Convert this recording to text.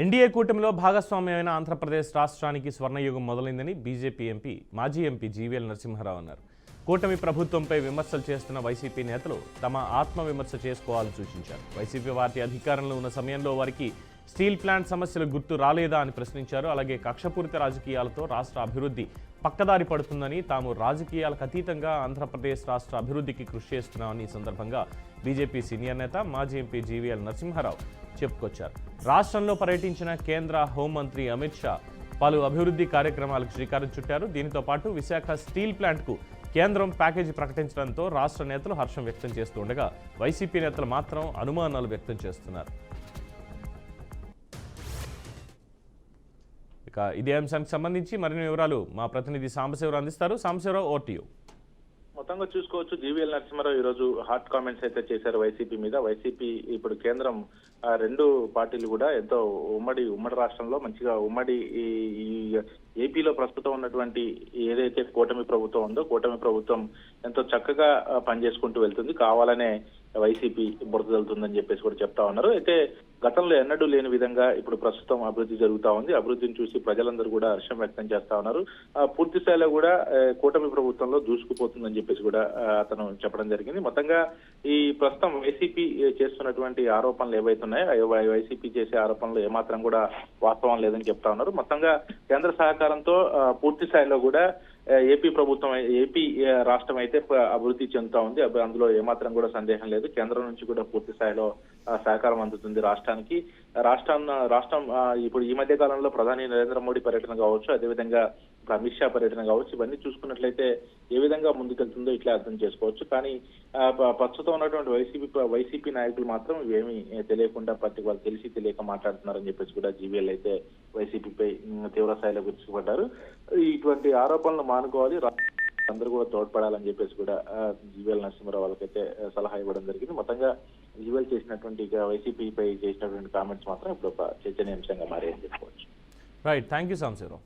NDA కూటమిలో భాగస్వామ్యమైన ఆంధ్రప్రదేశ్ రాష్ట్రానికి స్వర్ణయుగం మొదలైందని BJP MP మాజీ ఎంపీ జీవీఎల్ నరసింహారావు అన్నారు. కూటమి ప్రభుత్వంపై విమర్శలు చేస్తున్న వైసీపీ నేతలు తమ ఆత్మవిమర్శ చేసుకోవాలని సూచించారు. వైసీపీ పార్టీ అధికారంలో ఉన్న సమయంలో వారికి స్టీల్ ప్లాంట్ సమస్యలు గుర్తు రాలేదా అని ప్రశ్నించారు. అలాగే కక్షపూరిత రాజకీయాలతో రాష్ట్ర అభివృద్ధి పక్కదారి పడుతుందని, తాము రాజకీయాలకు అతీతంగా ఆంధ్రప్రదేశ్ రాష్ట్ర అభివృద్ధికి కృషి చేస్తున్నామని ఈ సందర్భంగా బీజేపీ సీనియర్ నేత మాజీ ఎంపీ జీవీఎల్ నరసింహారావు చెప్పుకొచ్చారు. రాష్ట్రంలో పర్యటించిన కేంద్ర హోంమంత్రి అమిత్ షా పలు అభివృద్ధి కార్యక్రమాలకు శ్రీకారం చుట్టారు. దీనితో పాటు విశాఖ స్టీల్ ప్లాంట్కు కేంద్రం ప్యాకేజీ ప్రకటించడంతో రాష్ట్ర నేతలు హర్షం వ్యక్తం చేస్తుండగా వైసీపీ నేతలు మాత్రం అనుమానాలు వ్యక్తం చేస్తున్నారు. ఇక ఇదే అంశానికి సంబంధించి మరిన్ని వివరాలు మా ప్రతినిధి సాంబశివరావు అందిస్తారు. Sambasivarao, over to you. మొత్తంగా చూసుకోవచ్చు, జీవీఎల్ నరసింహారావు ఈ రోజు హాట్ కామెంట్స్ అయితే చేశారు వైసీపీ మీద. వైసీపీ ఇప్పుడు కేంద్రం రెండు పార్టీలు కూడా ఎంతో ఉమ్మడి రాష్ట్రంలో మంచిగా ఉమ్మడి ఈ ఏపీలో ప్రస్తుతం ఉన్నటువంటి ఏదైతే కూటమి ప్రభుత్వం ఉందో కూటమి ప్రభుత్వం ఎంతో చక్కగా పనిచేసుకుంటూ వెళ్తుంది, కావాలనే వైసీపీ బురద వెళ్తుందని చెప్పేసి కూడా చెప్తా ఉన్నారు. అయితే గతంలో ఎన్నడూ లేని విధంగా ఇప్పుడు ప్రస్తుతం అభివృద్ధి జరుగుతా ఉంది. అభివృద్ధిని చూసి ప్రజలందరూ కూడా హర్షం వ్యక్తం చేస్తా ఉన్నారు. పూర్తి స్థాయిలో కూడా కూటమి ప్రభుత్వంలో దూసుకుపోతుందని చెప్పేసి కూడా అతను చెప్పడం జరిగింది. మొత్తంగా ఈ ప్రస్తుతం వైసీపీ చేస్తున్నటువంటి ఆరోపణలు ఏవైతున్నాయో వైసీపీ చేసే ఆరోపణలు ఏమాత్రం కూడా వాస్తవం లేదని చెప్తా ఉన్నారు. మొత్తంగా కేంద్ర సహకారంతో పూర్తి స్థాయిలో కూడా ఏపీ రాష్ట్రం అయితే అభివృద్ధి చెందుతా ఉంది. అందులో ఏమాత్రం కూడా సందేహం లేదు. కేంద్రం నుంచి కూడా పూర్తి స్థాయిలో సహకారం అందుతుంది రాష్ట్రానికి. రాష్ట్రం ఇప్పుడు ఈ మధ్య కాలంలో ప్రధాని నరేంద్ర మోడీ పర్యటన కావచ్చు, అదేవిధంగా అమిత్ షా పర్యటన కావచ్చు, ఇవన్నీ చూసుకున్నట్లయితే ఏ విధంగా ముందుకెళ్తుందో ఇట్లా అర్థం చేసుకోవచ్చు. కానీ ప్రస్తుతం ఉన్నటువంటి వైసీపీ నాయకులు మాత్రం ఇవేమీ తెలియకుండా వాళ్ళు తెలిసి తెలియక మాట్లాడుతున్నారని చెప్పేసి కూడా జీవీఎల్ అయితే వైసీపీపై తీవ్ర స్థాయిలో విరుచుకుపడ్డారు. ఇటువంటి ఆరోపణలు మానుకోవాలి, అందరూ కూడా తోడ్పడాలని చెప్పేసి కూడా జీవీఎల్ నరసింహారావు వాళ్ళకైతే సలహా ఇవ్వడం జరిగింది. మొత్తంగా జీవీఎల్ చేసినటువంటి వైసీపీపై చేసినటువంటి కామెంట్స్ మాత్రం ఇప్పుడు ఒక చర్చనీయాంశంగా మారాయని చెప్పుకోవచ్చు. Right, thank you Sambasivarao.